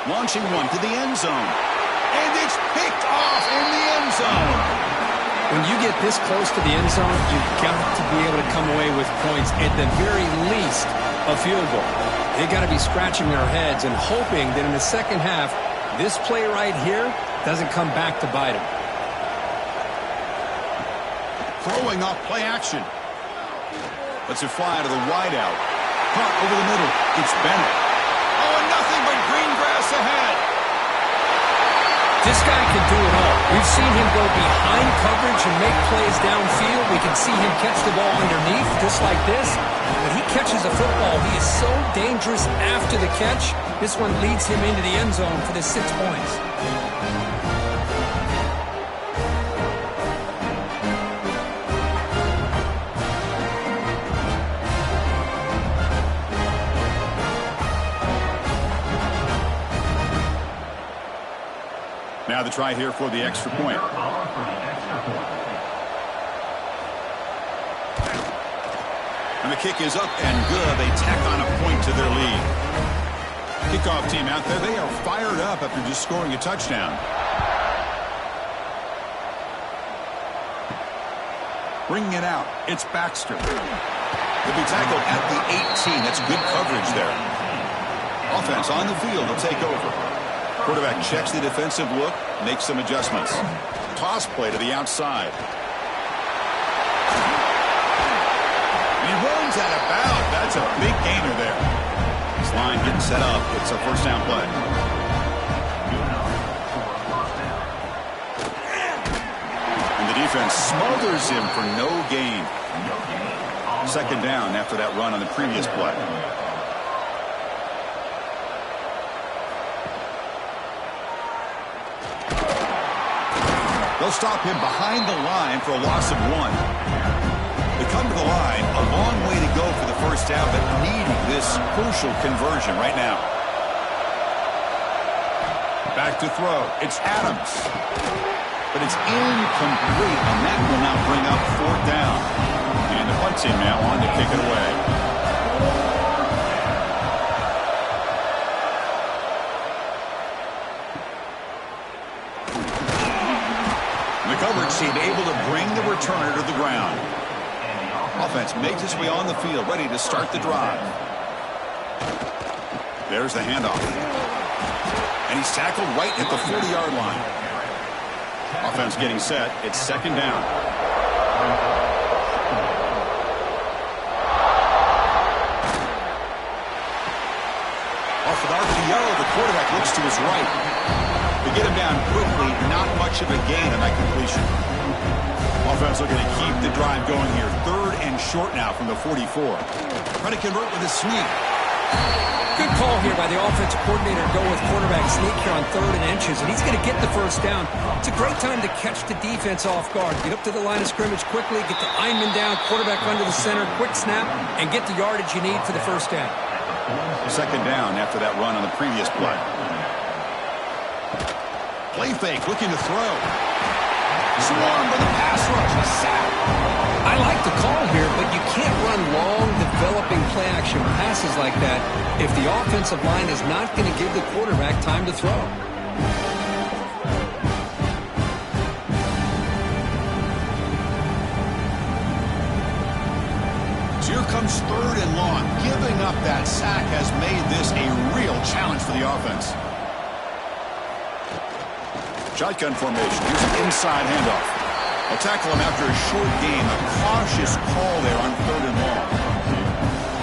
Launching one to the end zone. And it's picked off in the end zone. When you get this close to the end zone, you've got to be able to come away with points, at the very least, a field goal. They've got to be scratching their heads and hoping that in the second half, this play right here doesn't come back to bite them. Throwing off play action. Lets it fly to the wideout. Caught over the middle. It's Bennett. Oh, and nothing but green grass ahead. This guy can do it all. We've seen him go behind coverage and make plays downfield. We can see him catch the ball underneath, just like this. When he catches a football, he is so dangerous after the catch. This one leads him into the end zone for the 6 points. Now the try here for the extra point. And the kick is up and good. They tack on a point to their lead. Kickoff team out there. They are fired up after just scoring a touchdown. Bringing it out. It's Baxter. They'll be tackled at the 18. That's good coverage there. Offense on the field will take over. Quarterback checks the defensive look, makes some adjustments. Toss play to the outside. And he runs out of bounds. That's a big gainer there. This line getting set up. It's a first down play. And the defense smothers him for no gain. Second down after that run on the previous play. They'll stop him behind the line for a loss of 1. They come to the line, a long way to go for the first down, but needing this crucial conversion right now. Back to throw. It's Adams. But it's incomplete, and that will now bring up fourth down. And the punt team now on to kick it away. Coverage team able to bring the returner to the ground. Offense makes its way on the field, ready to start the drive. There's the handoff. And he's tackled right at the 40-yard line. Offense getting set. It's second down. Off with RPO, the quarterback looks to his right. To get him down quickly, not much of a gain on that completion. Offense looking to keep the drive going here. Third and short now from the 44. Trying to convert with a sneak. Good call here by the offensive coordinator to go with quarterback sneak here on 3rd and inches, and he's going to get the first down. It's a great time to catch the defense off guard. Get up to the line of scrimmage quickly, get the lineman down, quarterback under the center, quick snap, and get the yardage you need for the first down. Second down after that run on the previous play. Play fake, looking to throw. Swarmed by the pass rush. A sack. I like the call here, but you can't run long, developing play-action passes like that if the offensive line is not going to give the quarterback time to throw. So here comes 3rd and long. Giving up that sack has made this a real challenge for the offense. Shotgun formation. Here's an inside handoff. They'll tackle him after a short gain. A cautious call there on 3rd and long.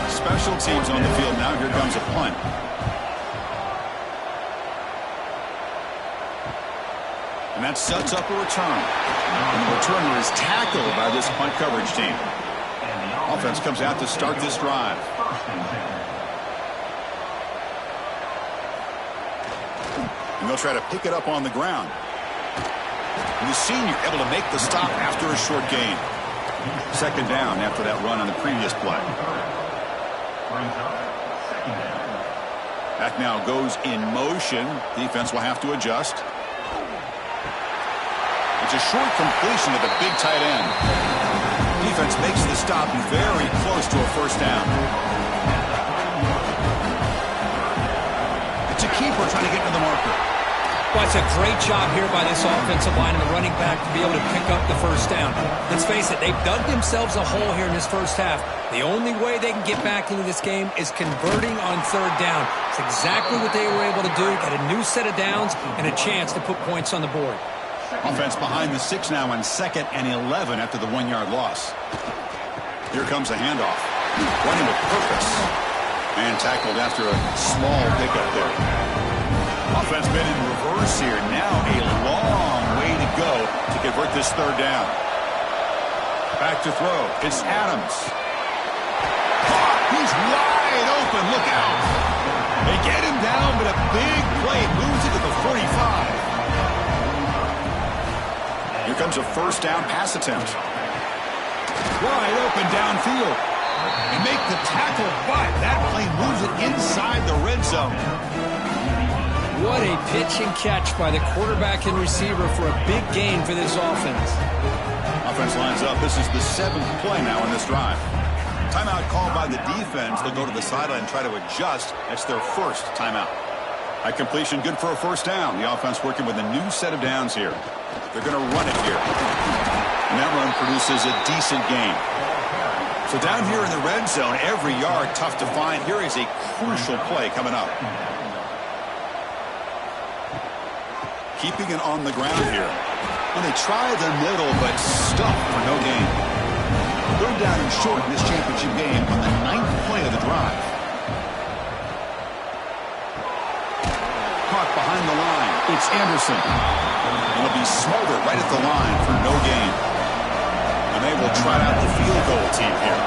Special teams on the field now. Here comes a punt. And that sets up a return. And the returner is tackled by this punt coverage team. Offense comes out to start this drive. And they'll try to pick it up on the ground. And the senior able to make the stop after a short gain. Second down after that run on the previous play. Back now goes in motion. Defense will have to adjust. It's a short completion to the big tight end. Defense makes the stop very close to a first down. To keep keeper trying to get to the marker. Well, it's a great job here by this offensive line and the running back to be able to pick up the first down. Let's face it, they've dug themselves a hole here in this first half. The only way they can get back into this game is converting on third down. It's exactly what they were able to do. Got a new set of downs and a chance to put points on the board. Offense behind the 6 now on 2nd and 11 after the 1-yard loss. Here comes a handoff. Running with purpose. And tackled after a small pickup there. Offense been in reverse here. Now a long way to go to convert this third down. Back to throw. It's Adams. He's wide open. Look out. They get him down, but a big play moves it to the 45. Here comes a first down pass attempt. Wide open downfield. And make the tackle, but that play moves it inside the red zone. What a pitch and catch by the quarterback and receiver for a big gain for this offense. Offense lines up. This is the 7th play now in this drive. Timeout called by the defense. They'll go to the sideline and try to adjust. That's their first timeout. At completion, good for a first down. The offense working with a new set of downs here. They're going to run it here. And that run produces a decent gain. So down here in the red zone, every yard tough to find. Here is a crucial play coming up. Keeping it on the ground here. And they try the middle, but stuck for no gain. Third down and short in this championship game on the 9th play of the drive. Caught behind the line. It's Anderson. It'll be Smolder right at the line for no gain. And they will try out the field goal team here.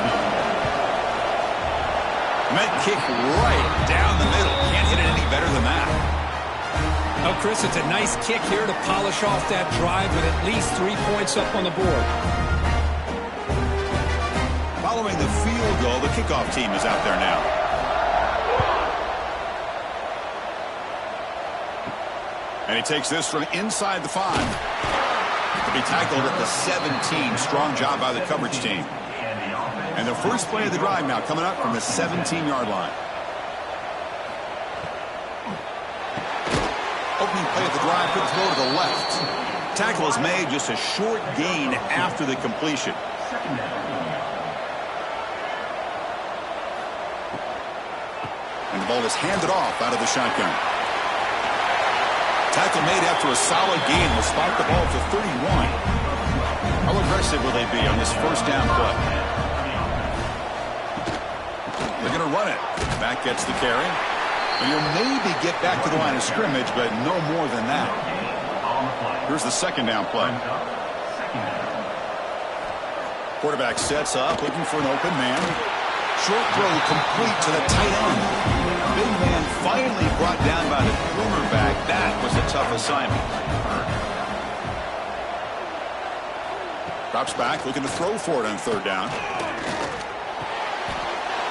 Met kick right down the middle. Can't hit it any better than that. Oh, Chris, it's a nice kick here to polish off that drive with at least 3 points up on the board. Following the field goal, the kickoff team is out there now. And he takes this from inside the 5. To be tackled at the 17. Strong job by the coverage team. And the first play of the drive now coming up from the 17-yard line. Opening play of the drive, quick throw to the left. Tackle is made, just a short gain after the completion. And the ball is handed off out of the shotgun. Tackle made after a solid gain will spot the ball to 31. How aggressive will they be on this first down play? They're going to run it. Back gets the carry. And you'll maybe get back to the line of scrimmage, but no more than that. Here's the second down play. Quarterback sets up, looking for an open man. Short throw complete to the tight end. Big man finally brought down by the cornerback. That was a tough assignment. Drops back, looking to throw for it on third down.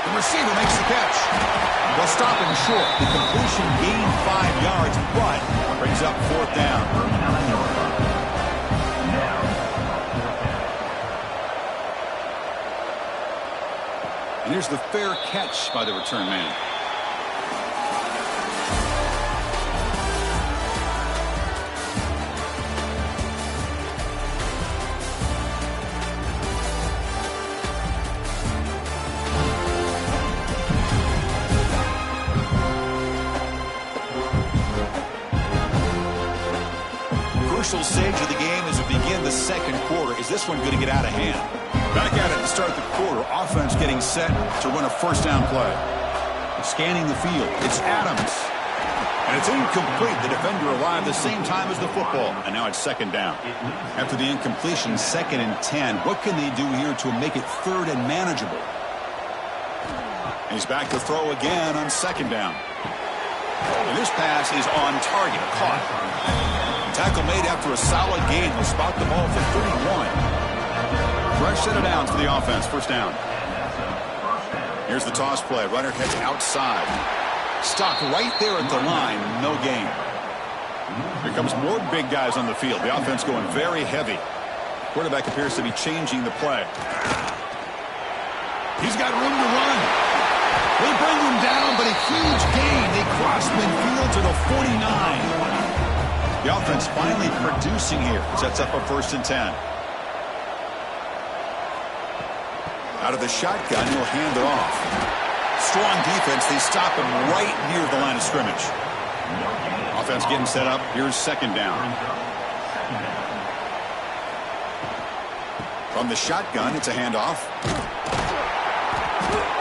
The receiver makes the catch. They'll stop him short. The completion gained 5 yards, but brings up fourth down. And here's the fair catch by the return man. Crucial stage of the game as we begin the second quarter. Is this one going to get out of hand? Back at it to start the quarter. Offense getting set to run a first down play. Scanning the field. It's Adams. And it's incomplete. The defender arrived the same time as the football. And now it's second down. After the incompletion, 2nd and 10. What can they do here to make it third and manageable? And he's back to throw again on second down. And this pass is on target. Caught. Tackle made after a solid gain. Will spot the ball for 31. Fresh set of downs for the offense. First down. Here's the toss play. Runner heads outside. Stopped right there at the line. No gain. Here comes more big guys on the field. The offense going very heavy. Quarterback appears to be changing the play. He's got room to run. They bring him down, but a huge gain. They cross midfield to the 49. The offense finally producing here. Sets up a 1st and 10. Out of the shotgun, he'll hand it off. Strong defense. They stop him right near the line of scrimmage. Offense getting set up. Here's 2nd down. From the shotgun, it's a handoff.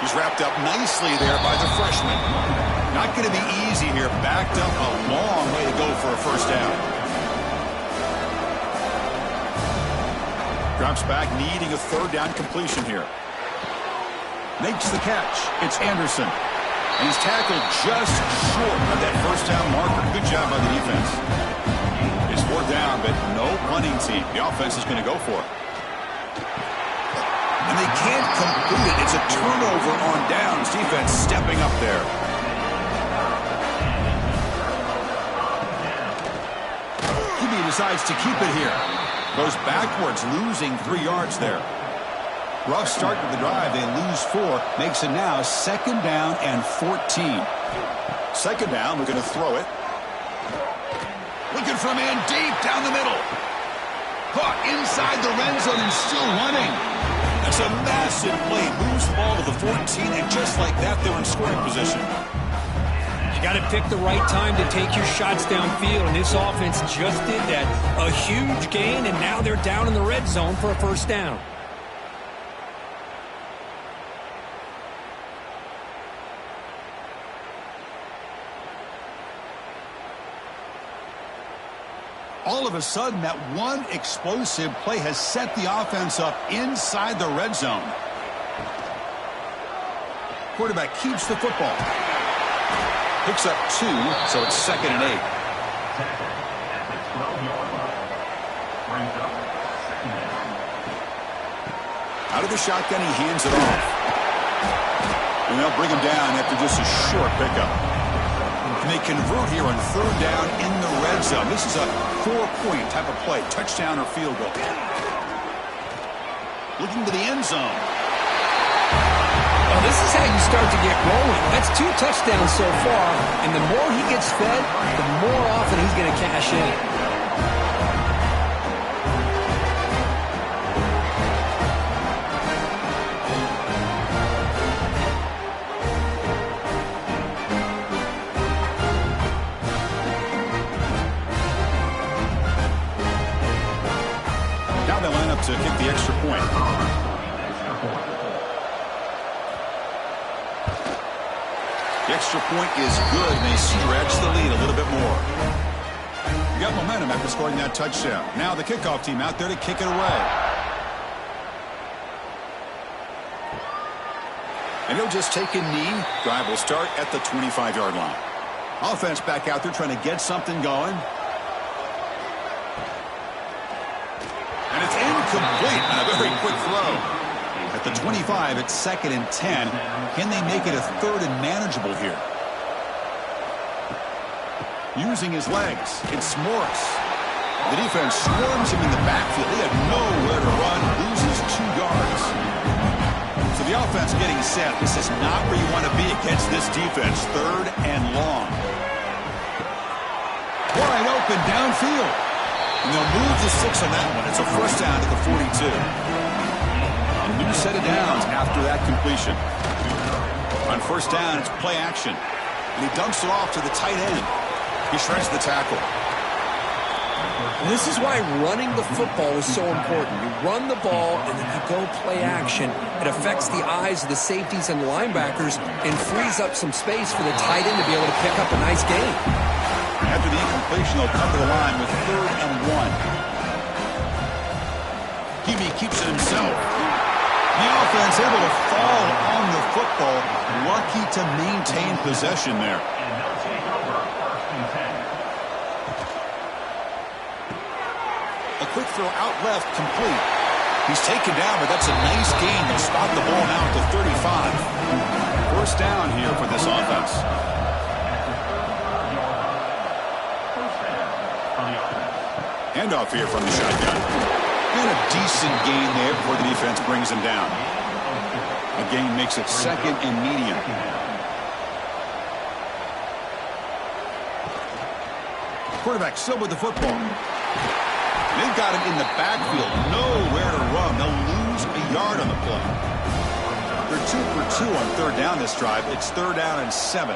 He's wrapped up nicely there by the freshman. Not going to be easy here. Backed up a long way to go for a 1st down. Drops back, needing a 3rd down completion here. Makes the catch. It's Anderson. And he's tackled just short of that 1st down marker. Good job by the defense. It's 4th down, but no punting team. The offense is going to go for it. And they can't complete it. It's a turnover on downs. Defense stepping up there. QB decides to keep it here. Goes backwards, losing 3 yards there. Rough start to the drive. They lose 4. Makes it now 2nd down and 14. 2nd down. We're going to throw it. Looking for a man deep down the middle. Caught inside the red zone and still running. That's a massive play. Moves the ball to the 14, and just like that, they're in scoring position. You got to pick the right time to take your shots downfield, and this offense just did that. A huge gain, and now they're down in the red zone for a 1st down. All of a sudden, that one explosive play has set the offense up inside the red zone. Quarterback keeps the football. Picks up 2, so it's 2nd and 8. Out of the shotgun, he hands it off. And they'll bring him down after just a short pickup. And they convert here on 3rd down in the red zone. This is a 4-point type of play, touchdown or field goal. Looking to the end zone. Well, this is how you start to get rolling. That's 2 touchdowns so far, and the more he gets fed, the more often he's going to cash in. To kick the extra point. The extra point is good, and they stretch the lead a little bit more. You got momentum after scoring that touchdown. Now the kickoff team out there to kick it away. And he'll just take a knee. Drive will start at the 25-yard line. Offense back out there trying to get something going. And it's incomplete on a very quick throw. At the 25, it's 2nd and 10. Can they make it a 3rd and manageable here? Using his legs, it's Morris. The defense swarms him in the backfield. He had nowhere to run, loses 2 yards. So the offense getting set. This is not where you want to be against this defense. 3rd and long. Wide open downfield. And they'll move to 6 on that one. It's a 1st down to the 42. A new set of downs after that completion. On 1st down, it's play action. And he dumps it off to the tight end. He shreds the tackle. And this is why running the football is so important. You run the ball, and then you go play action. It affects the eyes of the safeties and the linebackers and frees up some space for the tight end to be able to pick up a nice gain. After the incompletion, they'll come to the line with 3rd and 1. Hebe keeps it himself. The offense able to fall on the football. Lucky to maintain possession there. A quick throw out left, complete. He's taken down, but that's a nice gain. They'll spot the ball now at the 35. 1st down here for this offense. Handoff here from the shotgun. And a decent gain there before the defense brings him down. A gain makes it 2nd and medium. Quarterback still with the football. They've got him in the backfield. Nowhere to run. They'll lose a yard on the play. They're 2 for 2 on third down this drive. It's 3rd down and 7.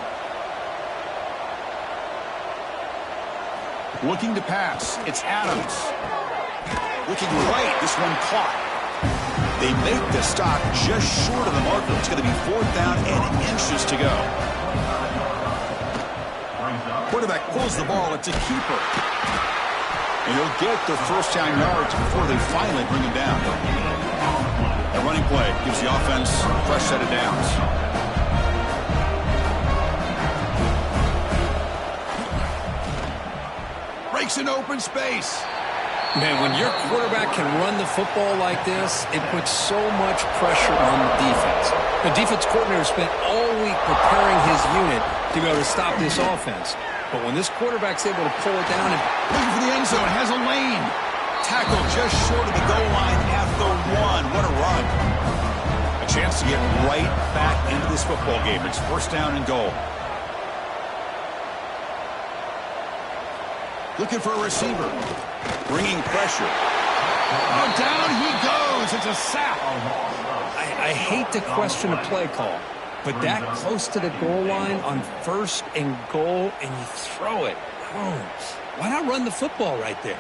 Looking to pass. It's Adams. Looking right. This one caught. They make the stop just short of the marker. It's going to be 4th down and inches to go. Quarterback pulls the ball. It's a keeper. And he'll get their first down yards before they finally bring him down. A running play gives the offense a fresh set of downs. Breaks in open space. Man, when your quarterback can run the football like this, it puts so much pressure on the defense. The defense coordinator spent all week preparing his unit to be able to stop this offense. But when this quarterback's able to pull it down and looking for the end zone, has a lane. Tackle just short of the goal line at the 1. What a run. A chance to get right back into this football game. It's 1st down and goal. Looking for a receiver. Bringing pressure. Oh, down he goes. It's a sack. I hate to question a play call, but that close to the goal line on 1st and goal, and you throw it. Oh, why not run the football right there?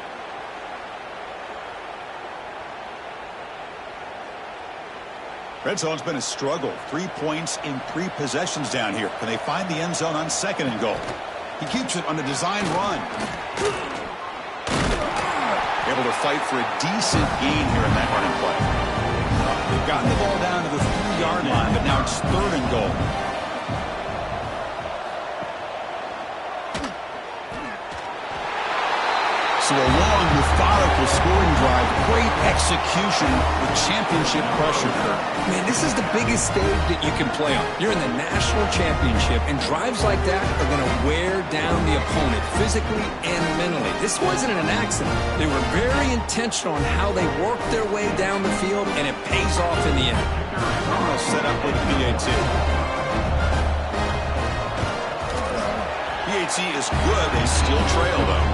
Red zone's been a struggle. 3 points in 3 possessions down here. Can they find the end zone on 2nd and goal? He keeps it on a design run. Able to fight for a decent gain here in that running play. They've gotten the ball down to the 3-yard line, but now it's 3rd and goal. So a long, methodical scoring drive. Great execution with championship pressure. Man, this is the biggest stage that you can play on. You're in the national championship, and drives like that are going to wear down the opponent physically and mentally. This wasn't an accident. They were very intentional on how they worked their way down the field, and it pays off in the end. Almost set up with a PAT. PAT is good. They still trail, though.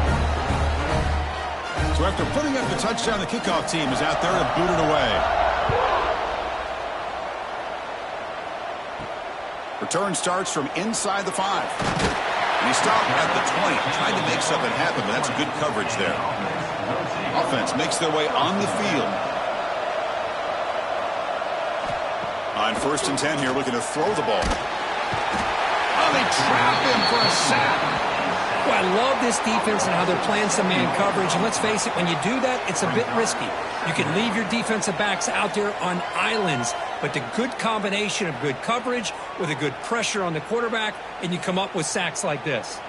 So after putting up the touchdown, the kickoff team is out there to boot it away. Return starts from inside the 5. And he stopped at the 20. Tried to make something happen, but that's good coverage there. Offense makes their way on the field. On 1st and 10 here, looking to throw the ball. Oh, they trap him for a sack. Well, I love this defense and how they're playing some man coverage. And let's face it, when you do that, it's a bit risky. You can leave your defensive backs out there on islands, but the good combination of good coverage with a good pressure on the quarterback, and you come up with sacks like this.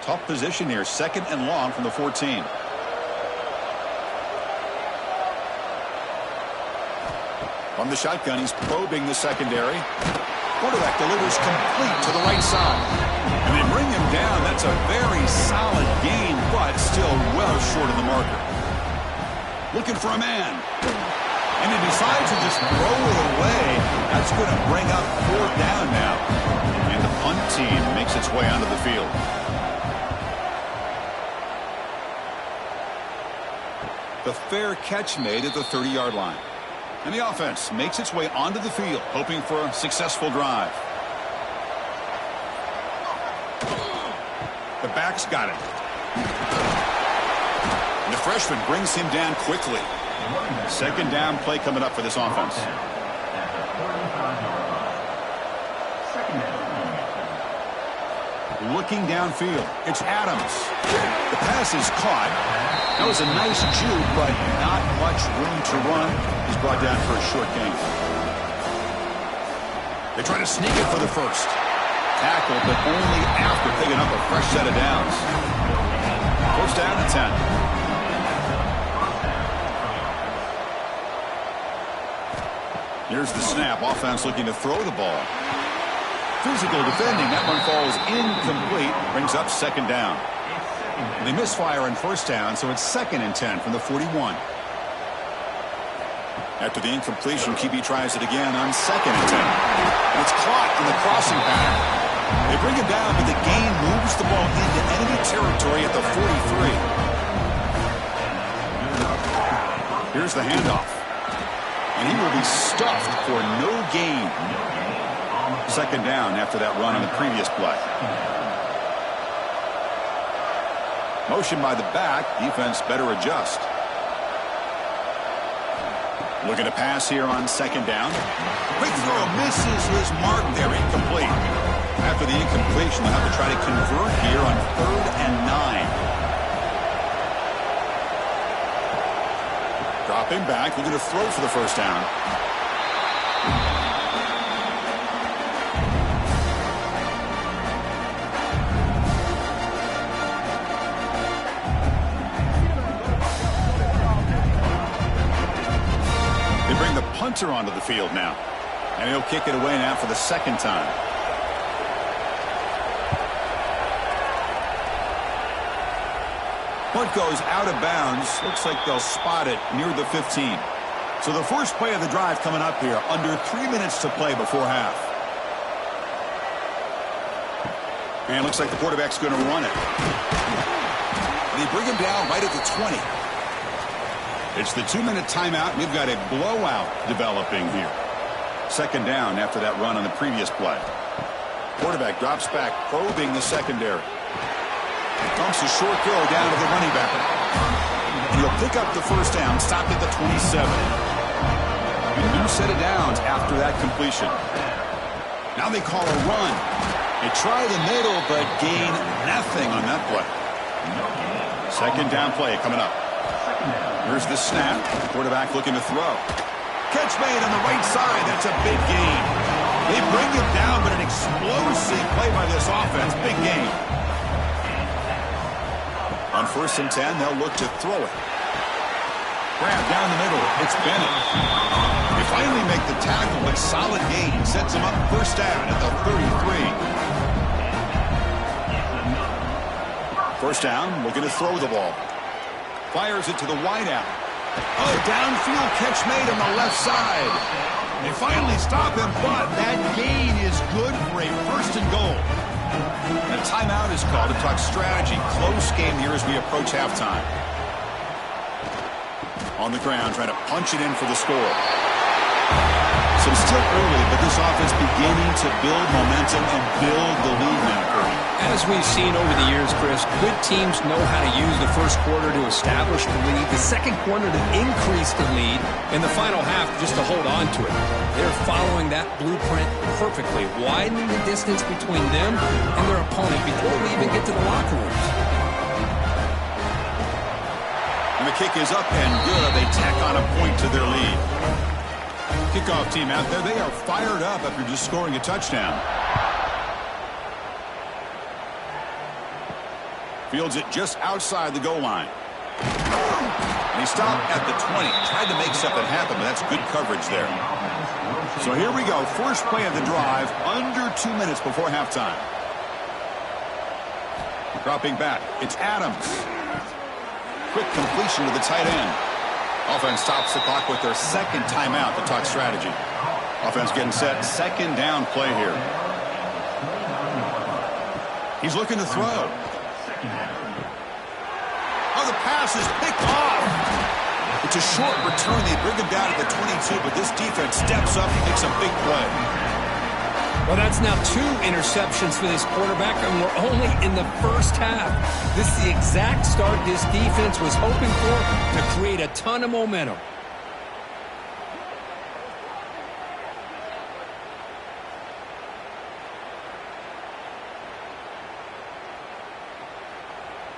Tough position here, 2nd and long from the 14. From the shotgun, he's probing the secondary. Quarterback delivers complete to the right side. And they bring him down. That's a very solid gain, but still well short of the marker. Looking for a man. And he decides to just throw it away. That's going to bring up 4th down now. And the punt team makes its way onto the field. The fair catch made at the 30-yard line. And the offense makes its way onto the field, hoping for a successful drive. The back's got it. And the freshman brings him down quickly. 2nd down play coming up for this offense. Looking downfield. It's Adams. The pass is caught. That was a nice juke, but not much room to run. He's brought down for a short gain. They try to sneak it for the first. Tackle, but only after picking up a fresh set of downs. 1st down and 10. Here's the snap. Offense looking to throw the ball. Physical defending. That one falls incomplete. Brings up 2nd down. And they misfire on 1st down, so it's 2nd and 10 from the 41. After the incompletion, QB tries it again on 2nd and 10. And it's caught in the crossing pattern. They bring him down, but the gain moves the ball into enemy territory at the 43. Here's the handoff. And he will be stuffed for no gain. Second down after that run on the previous play. Motion by the back. Defense better adjust. Looking to pass here on second down. Quick throw misses his mark there. Incomplete. After the incompletion, they'll have to try to convert here on 3rd and 9. Dropping back. Looking to throw for the first down. Punter onto the field now. And he'll kick it away now for the second time. Punt goes out of bounds. Looks like they'll spot it near the 15. So the first play of the drive coming up here. Under 3 minutes to play before half. And looks like the quarterback's going to run it. And they bring him down right at the 20. It's the 2-minute timeout. We've got a blowout developing here. Second down after that run on the previous play. Quarterback drops back, probing the secondary. Dumps a short throw down to the running back. He'll pick up the first down, stopped at the 27. A new set of downs after that completion. Now they call a run. They try the middle, but gain nothing on that play. Second down play coming up. Here's the snap. Quarterback looking to throw. Catch made on the right side. That's a big gain. They bring him down, but an explosive play by this offense. Big gain. On 1st and 10, they'll look to throw it. Grab down the middle. It's Bennett. They finally make the tackle, but solid gain. Sets him up first down at the 33. First down, looking to throw the ball. Fires it to the wideout. Oh, downfield catch made on the left side. They finally stop him, but that gain is good for a 1st and goal. A timeout is called to talk strategy. Close game here as we approach halftime. On the ground, trying to punch it in for the score. So it's still early, but this offense beginning to build momentum and build the lead now, Curry. As we've seen over the years, Chris, good teams know how to use the first quarter to establish the lead, the second quarter to increase the lead, and the final half just to hold on to it. They're following that blueprint perfectly, widening the distance between them and their opponent before we even get to the locker rooms. And the kick is up and good. They tack on a point to their lead. Kickoff team out there, they are fired up after just scoring a touchdown. Fields it just outside the goal line. And he stopped at the 20. Tried to make something happen, but that's good coverage there. So here we go. First play of the drive, under 2 minutes before halftime. Dropping back, it's Adams. Quick completion to the tight end. Offense stops the clock with their second timeout to talk strategy. Offense getting set. Second down play here. He's looking to throw. Oh, the pass is picked off. It's a short return. They bring him down at the 22, but this defense steps up and makes a big play. Well, that's now 2 interceptions for this quarterback, and we're only in the first half. This is the exact start this defense was hoping for to create a ton of momentum.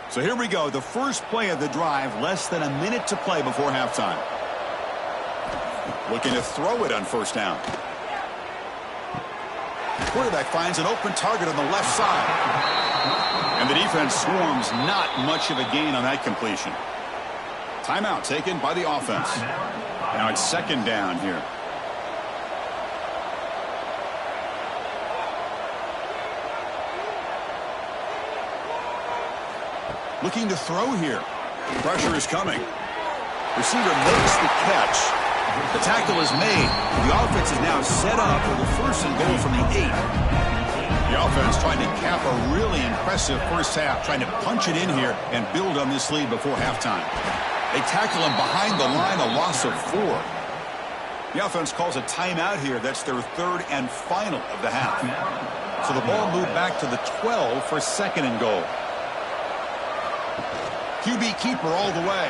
So here we go. The first play of the drive, less than a minute to play before halftime. Looking to throw it on first down. Quarterback finds an open target on the left side. And the defense swarms. Not much of a gain on that completion. Timeout taken by the offense. Now it's second down here. Looking to throw here. Pressure is coming. Receiver makes the catch. The tackle is made. The offense is now set up for the 1st and goal from the 8. The offense trying to cap a really impressive first half, trying to punch it in here and build on this lead before halftime. They tackle him behind the line, a loss of 4. The offense calls a timeout here. That's their third and final of the half. So the ball moved back to the 12 for second and goal. QB keeper all the way.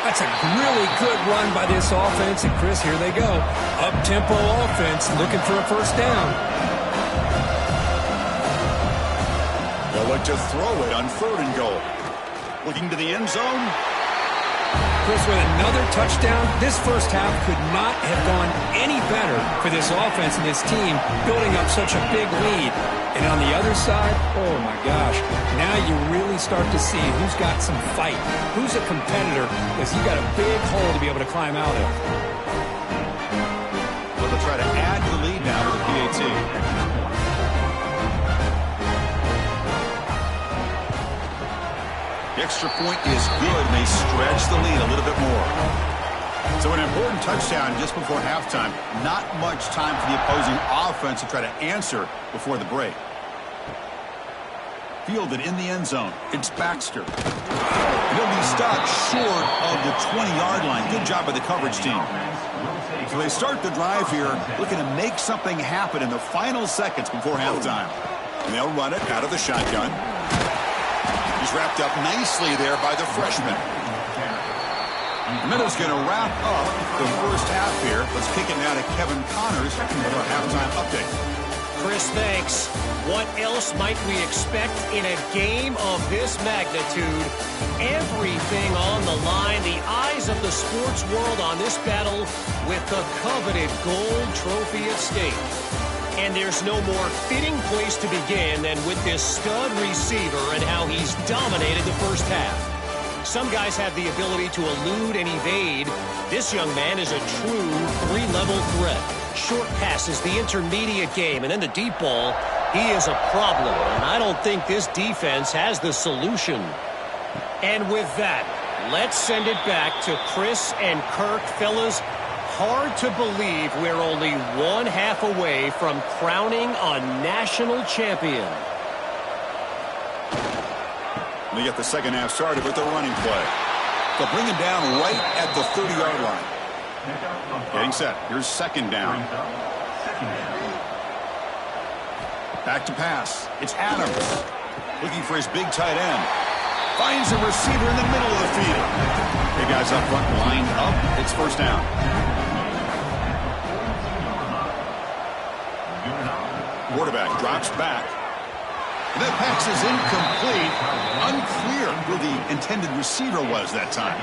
That's a really good run by this offense. And, Chris, here they go. Up-tempo offense looking for a first down. They'll look to throw it on third and goal. Looking to the end zone. Chris, with another touchdown, this first half could not have gone any better for this offense and this team, building up such a big lead. And on the other side, oh my gosh, now you really start to see who's got some fight, who's a competitor, because you got a big hole to be able to climb out of. Well, they'll try to add to the lead now with the PAT. The extra point is good, and they stretch the lead a little bit more. So an important touchdown just before halftime. Not much time for the opposing offense to try to answer before the break. Fielded in the end zone. It's Baxter. He'll be stopped short of the 20-yard line. Good job by the coverage team. So they start the drive here, looking to make something happen in the final seconds before halftime. And they'll run it out of the shotgun. He's wrapped up nicely there by the freshman. The Meadows going to wrap up the first half here. Let's kick it now to Kevin Connors for our halftime update. Chris, thanks. What else might we expect in a game of this magnitude? Everything on the line. The eyes of the sports world on this battle with the coveted gold trophy at stake. And there's no more fitting place to begin than with this stud receiver and how he's dominated the first half. Some guys have the ability to elude and evade. This young man is a true three-level threat. Short passes, the intermediate game, and then the deep ball. He is a problem, and I don't think this defense has the solution. And with that, let's send it back to Chris and Kirk. Fellas, hard to believe we're only one half away from crowning a national champion. We get the second half started with the running play. They'll bring him down right at the 30-yard line. Getting set. Here's second down. Back to pass. It's Adams. Looking for his big tight end. Finds a receiver in the middle of the field. The guys up front lined up. It's first down. Quarterback drops back. And that pass is incomplete. Unclear who the intended receiver was that time.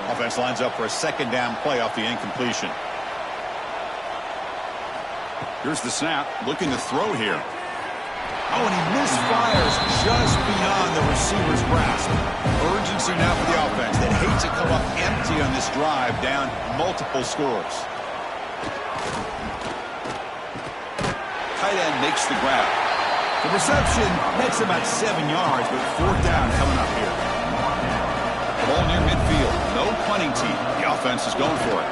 Offense lines up for a second down play off the incompletion. Here's the snap. Looking to throw here. Oh, and he misfires just beyond the receiver's grasp. Urgency now for the offense that hates to come up empty on this drive, down multiple scores. Tight end makes the grab. The reception makes about 7 yards, but fourth down coming up here. The ball near midfield. No punting team. The offense is going for it.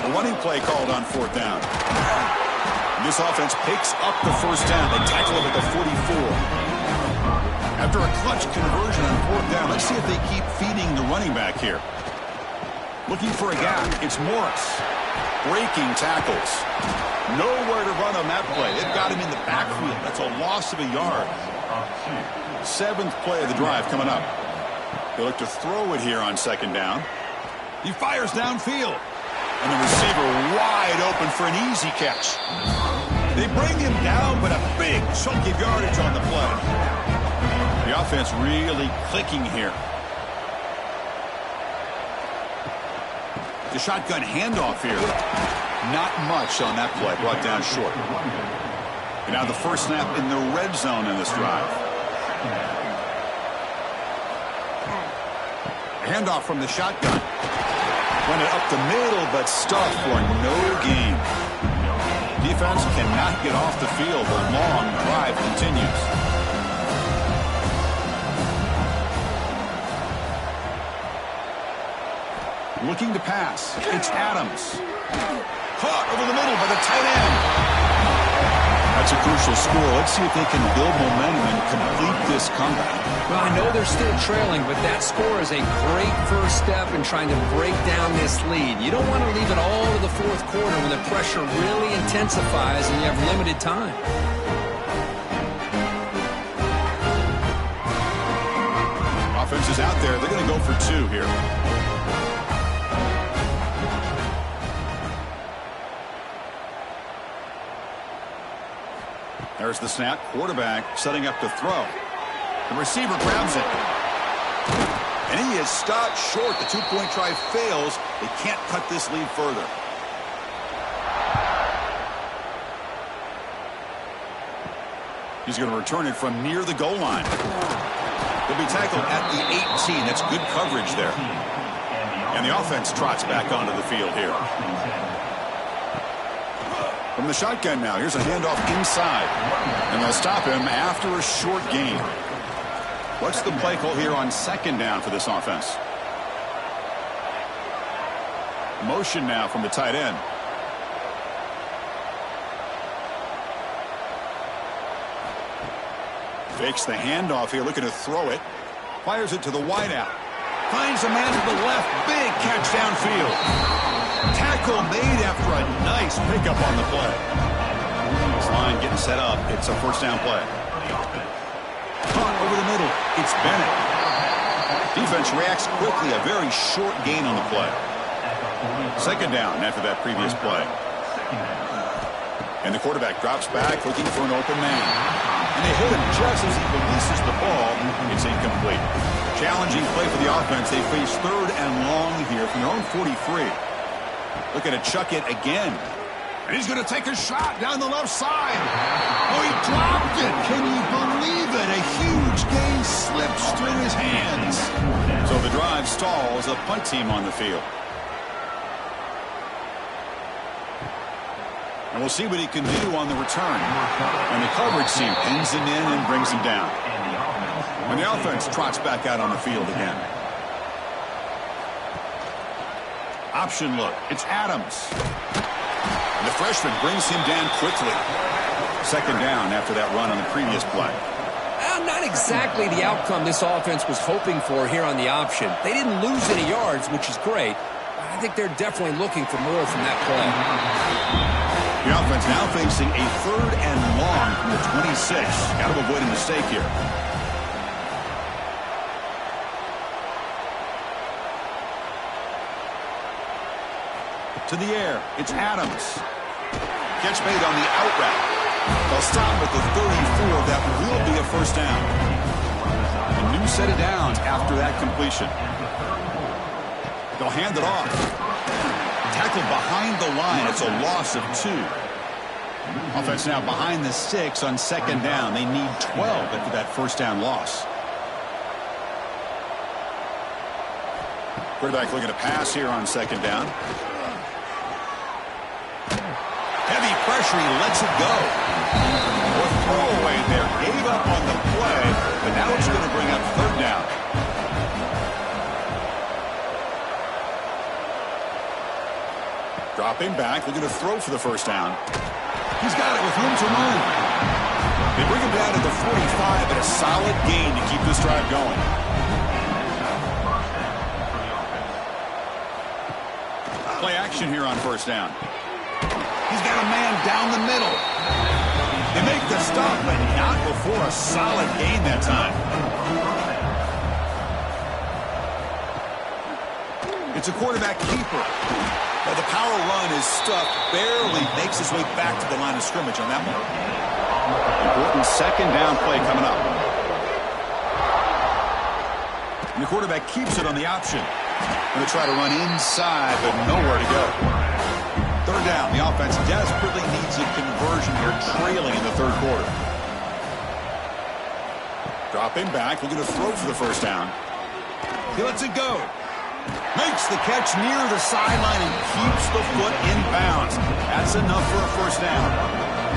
The running play called on fourth down. And this offense picks up the first down. They tackle him at the 44. After a clutch conversion on fourth down, let's see if they keep feeding the running back here. Looking for a gap. It's Morris. Breaking tackles. Nowhere to run on that play. They've got him in the backfield. That's a loss of a yard. Seventh play of the drive coming up. They look to throw it here on second down. He fires downfield. And the receiver wide open for an easy catch. They bring him down, but a big chunk of yardage on the play. The offense really clicking here. The shotgun handoff here. Not much on that play. Brought down short. And now the first snap in the red zone in this drive. Handoff from the shotgun. Run it up the middle, but stuffed for no gain. Defense cannot get off the field. The long drive continues. Looking to pass. It's Adams. Caught over the middle by the tight end. That's a crucial score. Let's see if they can build momentum and complete this comeback. Well, I know they're still trailing, but that score is a great first step in trying to break down this lead. You don't want to leave it all to the fourth quarter when the pressure really intensifies and you have limited time. Offense is out there. They're going to go for two here. There's the snap. Quarterback setting up to throw. The receiver grabs it. And he is stopped short. The two-point try fails. They can't cut this lead further. He's going to return it from near the goal line. He'll be tackled at the 18. That's good coverage there. And the offense trots back onto the field here. From the shotgun now, here's a handoff inside. And they'll stop him after a short gain. What's the play call here on second down for this offense? Motion now from the tight end. Fakes the handoff here, looking to throw it. Fires it to the wideout. Finds a man to the left. Big catch downfield. Tackle made after a nice pickup on the play. This line getting set up. It's a first down play. Caught over the middle. It's Bennett. Defense reacts quickly. A very short gain on the play. Second down after that previous play. And the quarterback drops back looking for an open man. And they hit him just as he releases the ball. It's incomplete. Challenging play for the offense. They face third and long here from their own 43. Looking to chuck it again. And he's going to take a shot down the left side. Oh, he dropped it. Can you believe it? A huge gain slips through his hands. So the drive stalls. A punt team on the field. And we'll see what he can do on the return. And the coverage team pins him in and brings him down. And the offense trots back out on the field again. Option look. It's Adams. And the freshman brings him down quickly. Second down after that run on the previous play. Not exactly the outcome this offense was hoping for here on the option. They didn't lose any yards, which is great. But I think they're definitely looking for more from that play. The offense now facing a third and long from the 26. Got to avoid a mistake here. To the air. It's Adams. Catch made on the out route. They'll stop at the 34. That will be a first down. A new set of downs after that completion. They'll hand it off. Tackled behind the line. It's a loss of 2. Offense now behind the 6 on second down. They need 12 after that first down loss. Quarterback looking to pass here on second down. Heavy pressure. He lets it go. Or throwaway there. Gave up on the play, but now it's going to bring up third down. Dropping back, looking to throw for the first down. He's got it with room to run. They bring him down to the 45, and a solid gain to keep this drive going. Play action here on first down. He's got a man down the middle. They make the stop, but not before a solid gain that time. It's a quarterback keeper. But the power run is stuffed, barely makes his way back to the line of scrimmage on that one. Important second down play coming up. And the quarterback keeps it on the option. Going to try to run inside, but nowhere to go. Third down. The offense desperately needs a conversion here, trailing in the third quarter. Dropping back, looking to throw for the first down. He lets it go. Makes the catch near the sideline and keeps the foot in bounds. That's enough for a first down.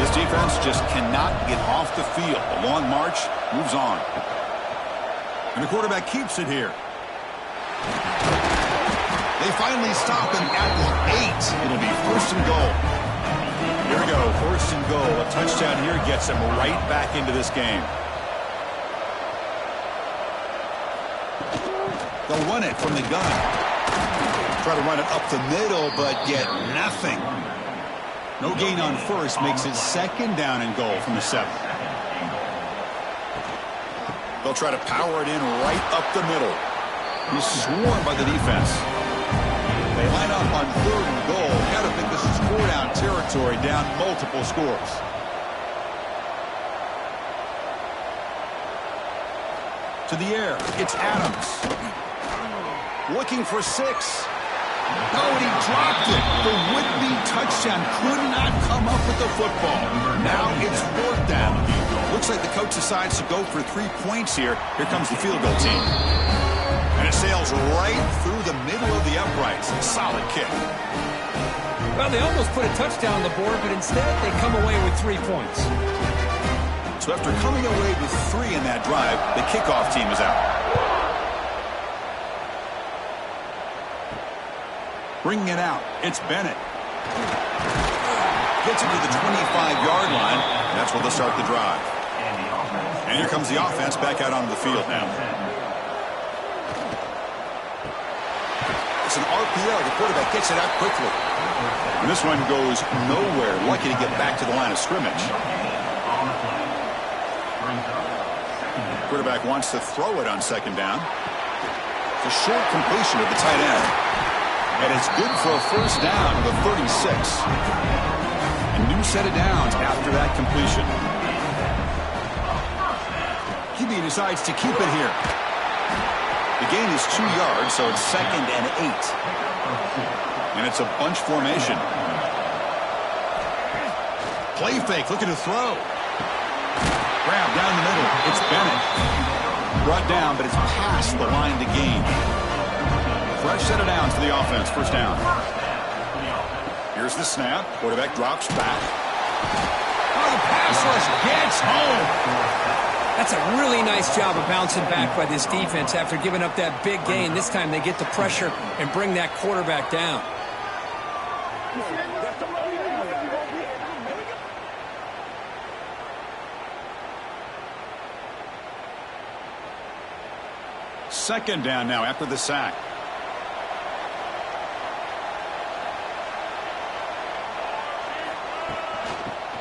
This defense just cannot get off the field. The long march moves on. And the quarterback keeps it here. They finally stop him at the 8. It'll be first and goal. The Here we go, first and goal. A touchdown here gets them right back into this game. They'll run it from the gun. Try to run it up the middle, but get nothing. No gain on first makes it second down and goal from the 7. They'll try to power it in right up the middle. He's swarmed by the defense. They line up on 3rd and goal. Got to think this is 4-down territory, down multiple scores. To the air, it's Adams. Looking for 6. No, and he dropped it. The would-be touchdown could not come up with the football. Now it's 4th down. Looks like the coach decides to go for 3 points here. Here comes the field goal team. And it sails right through the middle of the uprights. Solid kick. Well, they almost put a touchdown on the board, but instead they come away with 3 points. So after coming away with 3 in that drive, the kickoff team is out. Bringing it out, it's Bennett. Gets it to the 25-yard line. That's where they'll start the drive. And here comes the offense back out onto the field now. It's an RPO. The quarterback gets it out quickly. And this one goes nowhere. Lucky to get back to the line of scrimmage. Quarterback wants to throw it on 2nd down. It's a short completion to the tight end. And it's good for a first down to the 36. A new set of downs after that completion. QB decides to keep it here. The gain is 2 yards, so it's 2nd and 8. And it's a bunch formation. Play fake, looking to throw. Grab down the middle. It's Bennett. Brought down, but it's past the line to gain. Fresh set of downs for the offense. First down. Here's the snap. Quarterback drops back. Oh, the pass rush gets home. That's a really nice job of bouncing back by this defense after giving up that big gain. This time they get the pressure and bring that quarterback down. Second down now after the sack.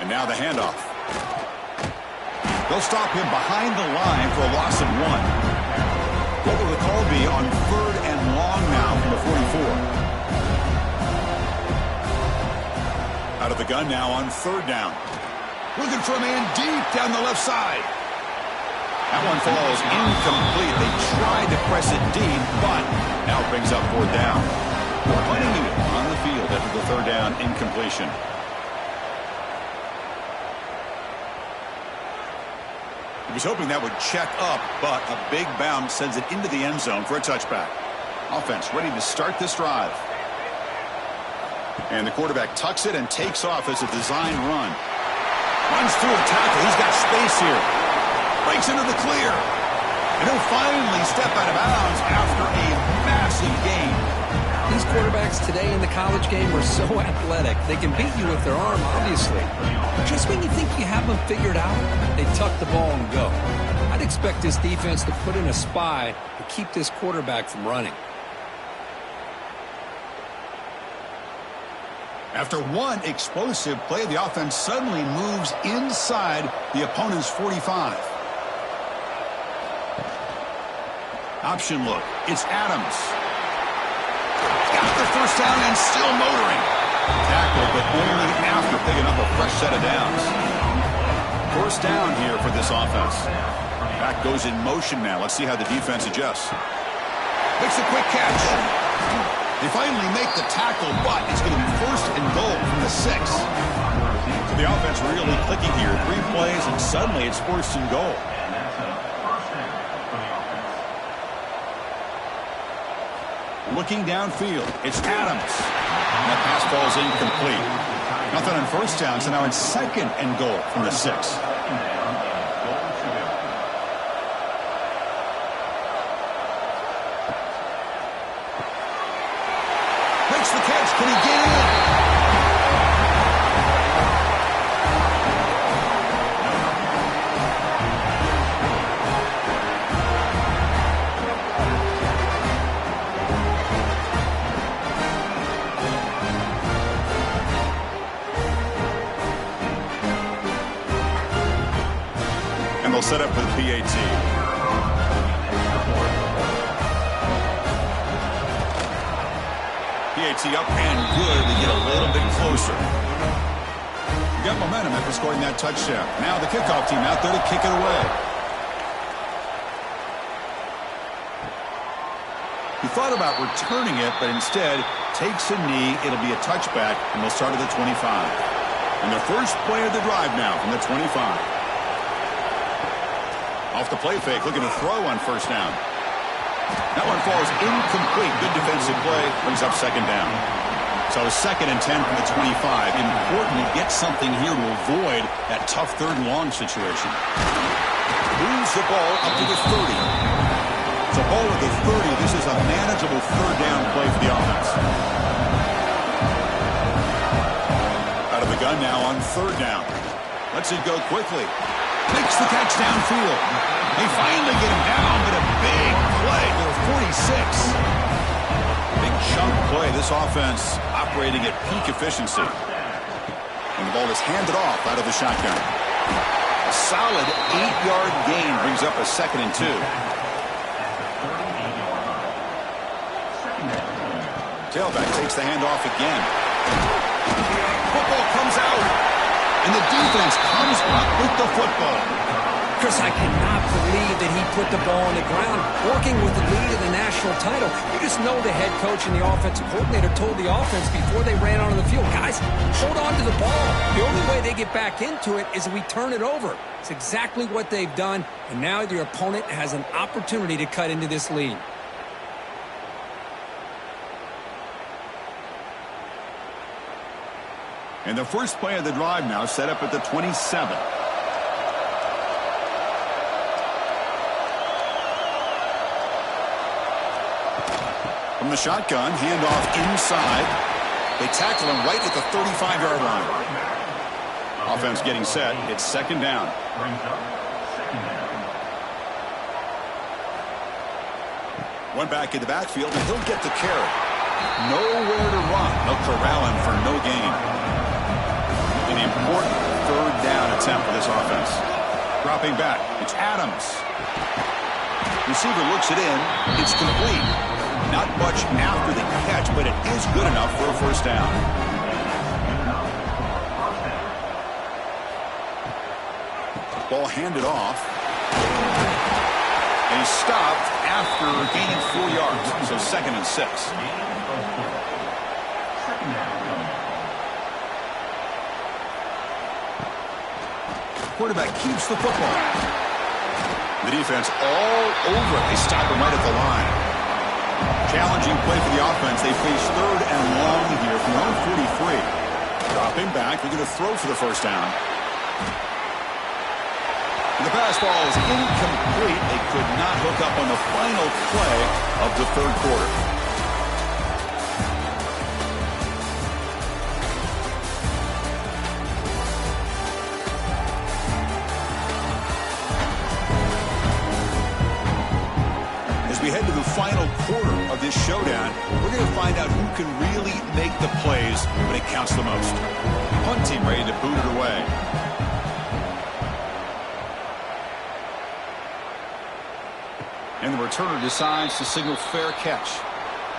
And now the handoff. They'll stop him behind the line for a loss of 1. What will the call be on 3rd and long now from the 44? Out of the gun now on 3rd down. Looking for a man deep down the left side. That one falls incomplete. They tried to press it deep, but now it brings up 4th down. Punting unit on the field after the 3rd down incompletion. He was hoping that would check up, but a big bounce sends it into the end zone for a touchback. Offense ready to start this drive. And the quarterback tucks it and takes off as a design run. Runs through a tackle. He's got space here. Breaks into the clear. And he'll finally step out of bounds after a massive gain. These quarterbacks today in the college game are so athletic. They can beat you with their arm, obviously. Just when you think you have them figured out, they tuck the ball and go. I'd expect this defense to put in a spy to keep this quarterback from running. After one explosive play, the offense suddenly moves inside the opponent's 45. Option look. It's Adams. Got the first down and still motoring. Tackle, but only after picking up a fresh set of downs. First down here for this offense. Back goes in motion now. Let's see how the defense adjusts. Makes a quick catch. They finally make the tackle, but it's going to be first and goal from the 6. So the offense really clicking here. 3 plays, and suddenly it's first and goal. Looking downfield, it's Adams. And that pass falls incomplete. Nothing on first down, so now it's second and goal from the 6. Makes the catch. Can he get in? they'll set up with PAT. PAT up and good to get a little bit closer. You got momentum after scoring that touchdown. Now the kickoff team out there to kick it away. He thought about returning it, but instead takes a knee. It'll be a touchback, and they'll start at the 25. And their first play of the drive now from the 25. Off the play fake, looking to throw on first down. That one falls incomplete. Good defensive play, brings up second down. So 2nd and 10 from the 25. Important to get something here to avoid that tough 3rd and long situation. Moves the ball up to the 30. So ball at the 30. This is a manageable 3rd down play for the offense. Out of the gun now on 3rd down. Lets it go quickly. Makes the catch downfield. They finally get him down, but a big play to the 46. Big chunk play. This offense operating at peak efficiency. And the ball is handed off out of the shotgun. A solid 8-yard gain brings up a 2nd and 2. Tailback takes the handoff again. Football comes out. And the defense comes up with the football. Chris, I cannot believe that he put the ball on the ground, working with the lead of the national title. You just know the head coach and the offensive coordinator told the offense before they ran onto the field, guys, hold on to the ball. The only way they get back into it is if we turn it over. It's exactly what they've done, and now your opponent has an opportunity to cut into this lead. And the first play of the drive now set up at the 27. From the shotgun, handoff inside. They tackle him right at the 35-yard line. Offense getting set. It's 2nd down. One back in the backfield, and he'll get the carry. Nowhere to run. They'll corral him for no gain. An important 3rd down attempt for this offense. Dropping back. It's Adams. Receiver looks it in. It's complete. Not much after the catch, but it is good enough for a first down. Ball handed off. And he's stopped after gaining 4 yards. So 2nd and 6. Quarterback keeps the football. The defense all over it. They stop him right at the line. Challenging play for the offense. They face 3rd and long here from their own 43. Dropping back. They're going to throw for the first down. And the pass ball is incomplete. They could not hook up on the final play of the 3rd quarter. We head to the final quarter of this showdown. We're going to find out who can really make the plays when it counts the most. Punt team ready to boot it away. And the returner decides to signal fair catch.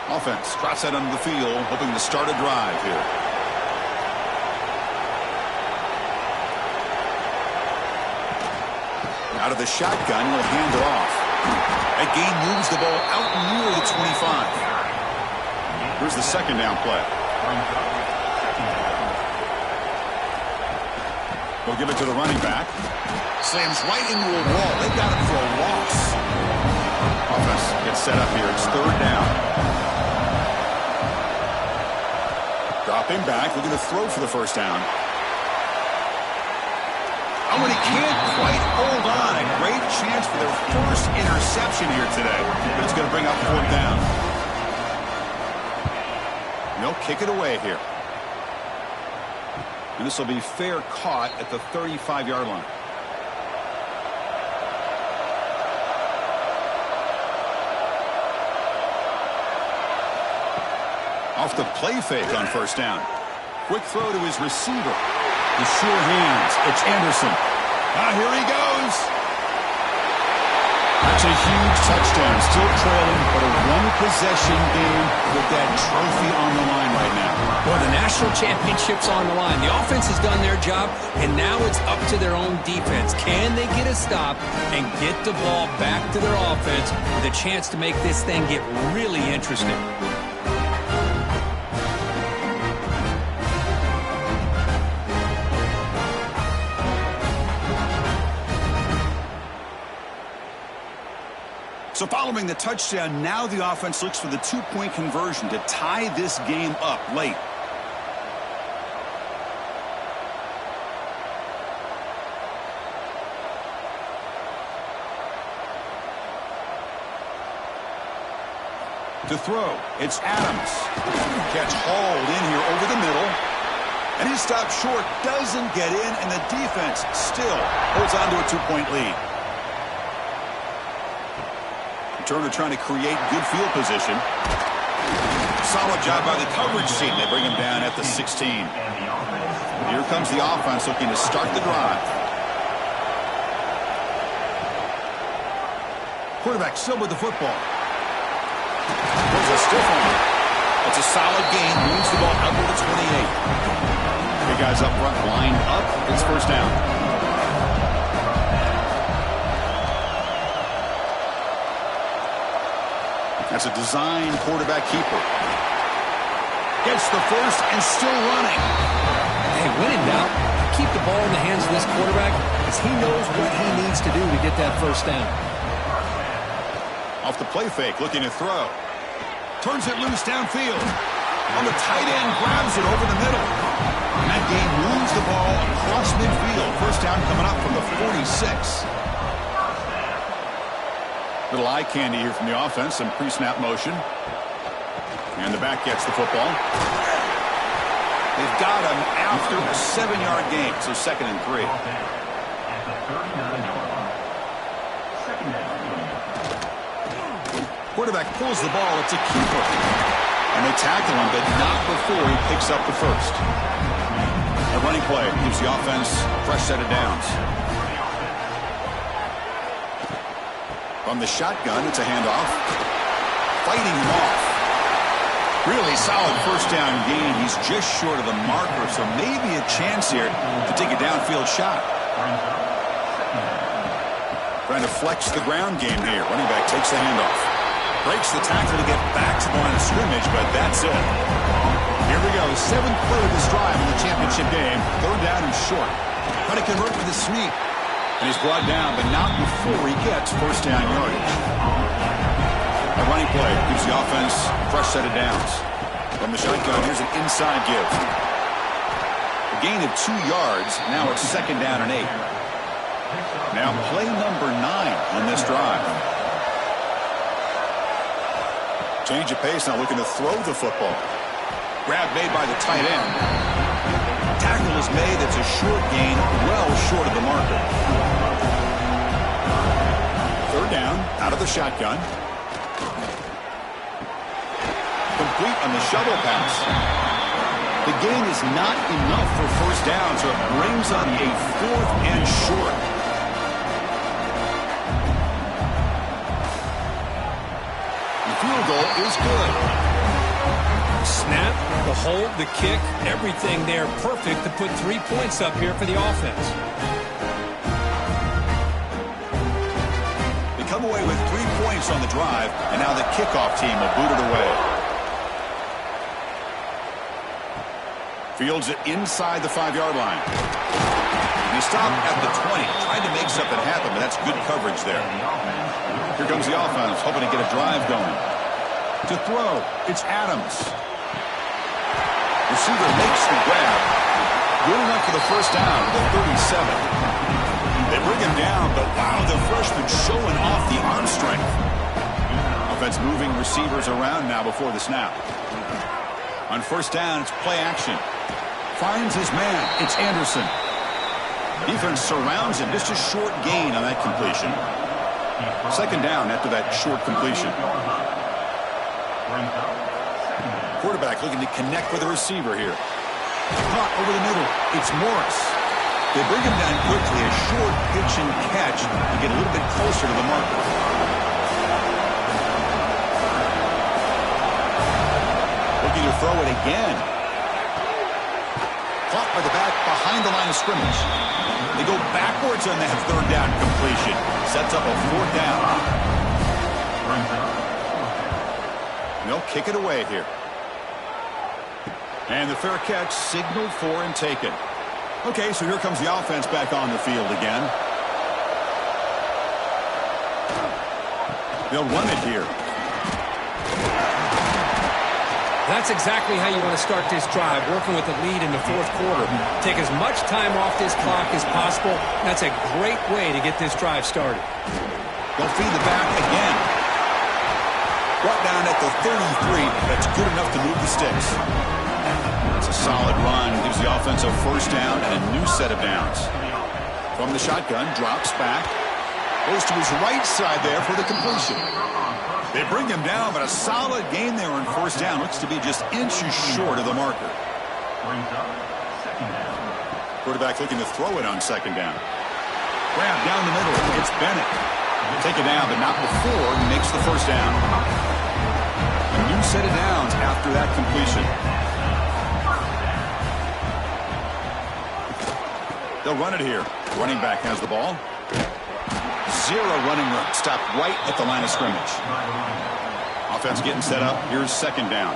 Offense trots that under the field, hoping to start a drive here. Out of the shotgun, he'll hand it off. That gain moves the ball out near the 25. Here's the 2nd down play. They'll give it to the running back. Slams right into a wall. They've got him for a loss. Offense gets set up here. It's 3rd down. Dropping back. Looking to throw for the first down. Oh, and he can't quite hold on. A great chance for their first interception here today. But it's going to bring up 4th down. They'll kick it away here. And this will be fair caught at the 35-yard line. Off the play fake on first down. Quick throw to his receiver. The sure hands. It's Anderson. Here he goes. It's a huge touchdown. Still trailing, but a one-possession game with that trophy on the line right now. Well, the national championship's on the line. The offense has done their job, and now it's up to their own defense. Can they get a stop and get the ball back to their offense with a chance to make this thing get really interesting? So following the touchdown, now the offense looks for the two-point conversion to tie this game up late. To throw, it's Adams. Catch hauled in here over the middle. And he stops short, doesn't get in, and the defense still holds on to a two-point lead. Turner trying to create good field position. Solid job by the coverage team. They bring him down at the 16. Here comes the offense looking to start the drive. Quarterback still with the football. There's a stiff one. It's a solid gain. Moves the ball up to the 28. Big guys up front lined up. It's first down. That's a design quarterback keeper. Gets the first and still running. Hey, when in doubt, keep the ball in the hands of this quarterback because he knows what he needs to do to get that first down. Off the play fake, looking to throw. Turns it loose downfield. On the tight end, grabs it over the middle. And that game moves the ball across midfield. First down coming up from the 46. Little eye candy here from the offense, some pre-snap motion. And the back gets the football. They've got him after a 7-yard gain, so 2nd and 3. Quarterback pulls the ball, it's a keeper. And they tackle him, but not before he picks up the first. A running play gives the offense a fresh set of downs. From the shotgun, it's a handoff. Fighting him off. Really solid first down gain. He's just short of the marker, so maybe a chance here to take a downfield shot. Trying to flex the ground game here. Running back takes the handoff. Breaks the tackle to get back to the line of scrimmage, but that's it. Here we go. 7th play of this drive in the championship game. 3rd down and short. Trying to convert with a sneak. And he's brought down, but not before he gets first down yardage. A running play gives the offense a fresh set of downs. From the shotgun, here's an inside give. A gain of 2 yards. Now it's 2nd down and 8. Now play number 9 on this drive. Change of pace, now looking to throw the football. Grab made by the tight end. Tackle is made. That's a short gain, well short of the marker. 3rd down, out of the shotgun. Complete on the shovel pass. The gain is not enough for first down, so it brings up a 4th and short. The field goal is good. Snap, the hold, the kick, everything there perfect to put 3 points up here for the offense. They come away with 3 points on the drive, and now the kickoff team will boot it away. Fields it inside the 5-yard line. He stopped at the 20, tried to make something happen, but that's good coverage there. Here comes the offense, hoping to get a drive going. To throw, it's Adams. Receiver makes the grab. Good enough for the first down, the 37. They bring him down, but wow, the freshman showing off the arm strength. Offense moving receivers around now before the snap. On first down, it's play action. Finds his man. It's Anderson. Defense surrounds him. Just a short gain on that completion. 2nd down after that short completion. Quarterback looking to connect with the receiver here. Caught over the middle. It's Morris. They bring him down quickly. A short pitch and catch to get a little bit closer to the marker. looking to throw it again. Caught by the back behind the line of scrimmage. They go backwards on that third down completion. Sets up a fourth down. And they'll kick it away here. And the fair catch signaled for and taken. Okay, so here comes the offense back on the field again. They'll run it here. That's exactly how you want to start this drive, working with the lead in the fourth quarter. Take as much time off this clock as possible. That's a great way to get this drive started. They'll feed the back again. Brought down at the 33. That's good enough to move the sticks. That's a solid run. Gives the offense a first down and a new set of downs. From the shotgun, drops back. Goes to his right side there for the completion. They bring him down, but a solid gain there on first down. Looks to be just inches short of the marker. Quarterback looking to throw it on second down. Grab down the middle. It's Bennett. Take it down, but not before he makes the first down. A new set of downs after that completion. They'll run it here. Running back has the ball. Zero running room. Stopped right at the line of scrimmage. Offense getting set up. Here's second down.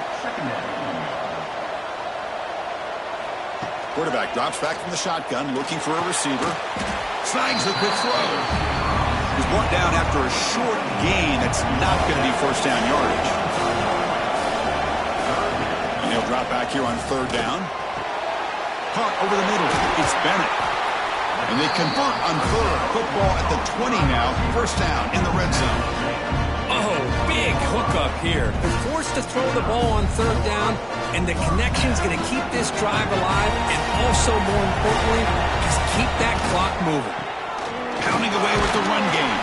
Quarterback drops back from the shotgun, looking for a receiver. Snags the quick throw. He's brought down after a short gain. That's not going to be first down yardage. And he'll drop back here on third down. Caught over the middle. It's Bennett. And they convert on third. Football at the 20 now. First down in the red zone. Oh, big hookup here. They're forced to throw the ball on third down, and the connection's going to keep this drive alive, and also, more importantly, just keep that clock moving. Pounding away with the run game.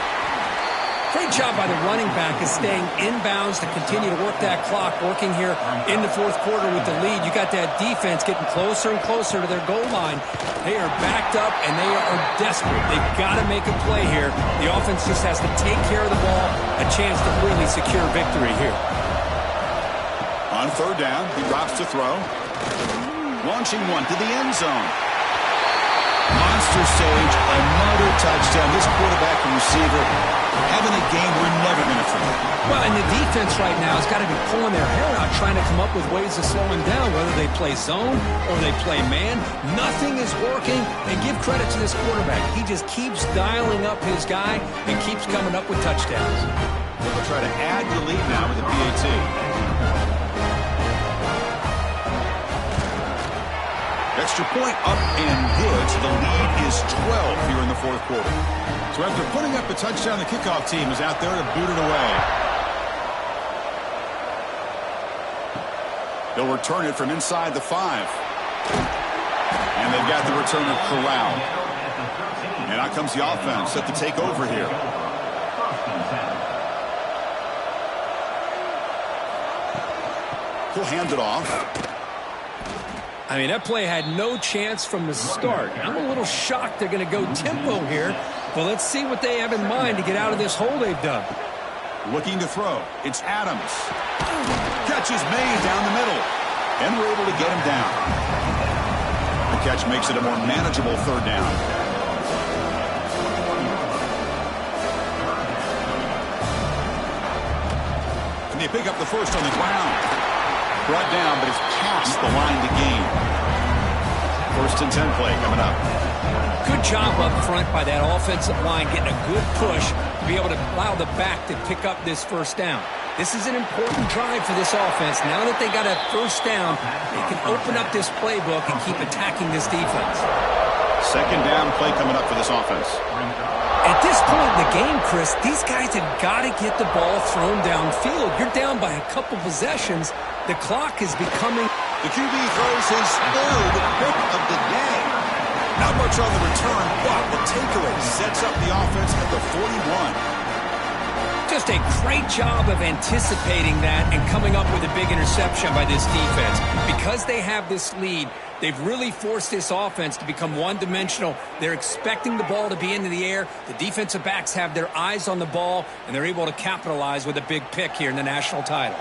Great job by the running back is staying inbounds to continue to work that clock, working here in the fourth quarter with the lead. You got that defense getting closer and closer to their goal line. They are backed up, and they are desperate. They've got to make a play here. The offense just has to take care of the ball, a chance to really secure victory here. On third down, he drops to throw. Launching one to the end zone. Monster stage, another touchdown. This quarterback and receiver having a game we're never going to forget. Well, and the defense right now has got to be pulling their hair out, trying to come up with ways to slow him down, whether they play zone or they play man. Nothing is working, and give credit to this quarterback. He just keeps dialing up his guy and keeps coming up with touchdowns. They'll try to add the lead now with the PAT. Extra point up and good, so the lead is 12 here in the fourth quarter. So after putting up a touchdown, the kickoff team is out there to boot it away. They'll return it from inside the 5. And they've got the returner corralled. And out comes the offense set to take over here. He'll hand it off. I mean, that play had no chance from the start. I'm a little shocked they're going to go tempo here, but let's see what they have in mind to get out of this hole they've done. Looking to throw. It's Adams. Catch is made down the middle, and we're able to get him down. The catch makes it a more manageable third down. And they pick up the first on the ground. Brought down, but it's past the line to gain. First and 10 play coming up. Good job up front by that offensive line, getting a good push to be able to allow the back to pick up this first down. This is an important drive for this offense. Now that they got a first down, they can open up this playbook and keep attacking this defense. Second down play coming up for this offense. At this point in the game, Chris, these guys have got to get the ball thrown downfield. You're down by a couple possessions. The clock is becoming... The QB throws his third pick of the day. Not much on the return, but the takeaway sets up the offense at the 41. Just a great job of anticipating that and coming up with a big interception by this defense. Because they have this lead, they've really forced this offense to become one-dimensional. They're expecting the ball to be into the air. The defensive backs have their eyes on the ball, and they're able to capitalize with a big pick here in the national title.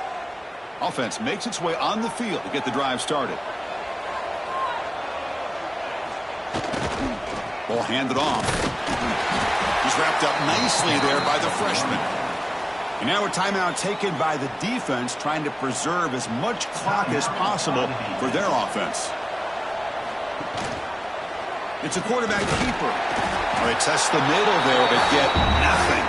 Offense makes its way on the field to get the drive started. Ball handed off. He's wrapped up nicely there by the freshman. And now a timeout taken by the defense, trying to preserve as much clock as possible for their offense. It's a quarterback keeper. All right, test the middle there, but get nothing.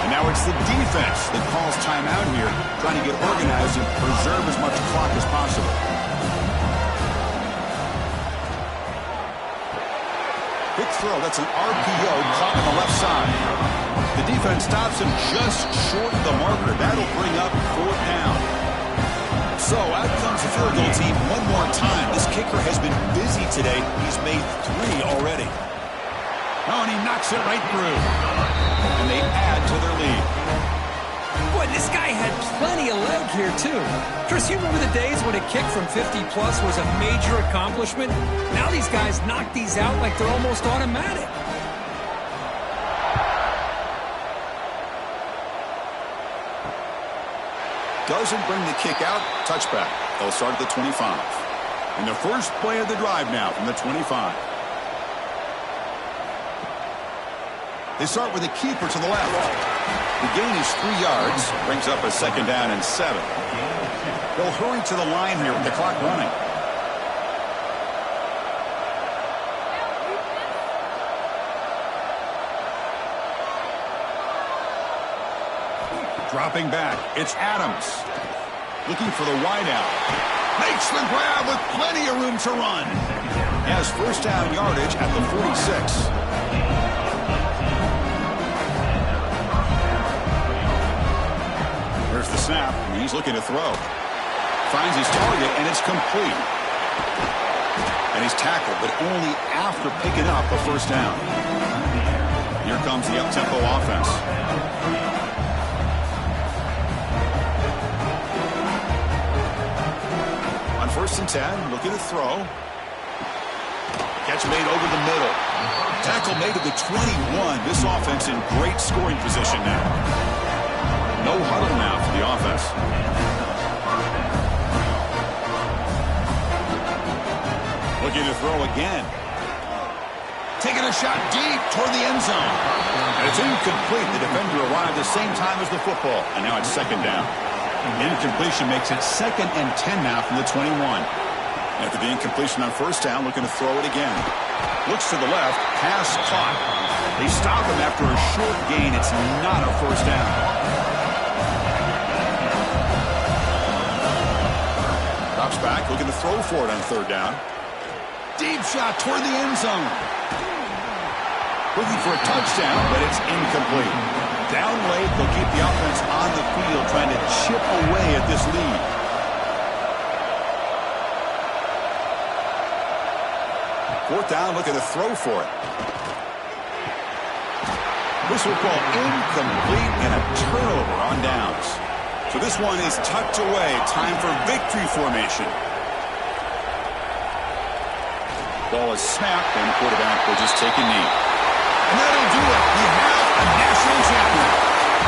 And now it's the defense that calls timeout here, trying to get organized and preserve as much clock as possible. Quick throw, that's an RPO caught on the left side. The defense stops him just short of the marker. That'll bring up 4th down. So out comes the field goal team one more time. This kicker has been busy today. He's made 3 already. Oh, and he knocks it right through. And they add to their lead. Boy, this guy had plenty of leg here, too. Chris, you remember the days when a kick from 50-plus was a major accomplishment? Now these guys knock these out like they're almost automatic. Doesn't bring the kick out. Touchback. They'll start at the 25. And the first play of the drive now from the 25. They start with a keeper to the left. The gain is 3 yards. Brings up a 2nd down and 7. They'll hurry to the line here with the clock running. Dropping back, it's Adams. Looking for the wideout. Makes the grab with plenty of room to run. Has 1st down yardage at the 46. There's the snap, and he's looking to throw. Finds his target, and it's complete. And he's tackled, but only after picking up a 1st down. Here comes the up-tempo offense. On 1st and 10, looking to throw. Catch made over the middle. Tackle made at the 21. This offense in great scoring position now. No huddle now for the offense. Looking to throw again. Taking a shot deep toward the end zone. And it's incomplete. The defender arrived the same time as the football. And now it's 2nd down. Incompletion makes it 2nd and 10 now from the 21. After the incompletion on 1st down, looking to throw it again. Looks to the left. Pass caught. They stop him after a short gain. It's not a 1st down. Drops back, looking to throw for it on 3rd down. Deep shot toward the end zone. Looking for a touchdown, but it's incomplete. Down late, they'll keep the offense on the field, trying to chip away at this lead. Fourth down, looking to throw for it. Whistle call incomplete and a turnover on downs. So this one is tucked away. Time for victory formation. Ball is snapped, and the quarterback will just take a knee. And that'll do it. We have a national champion.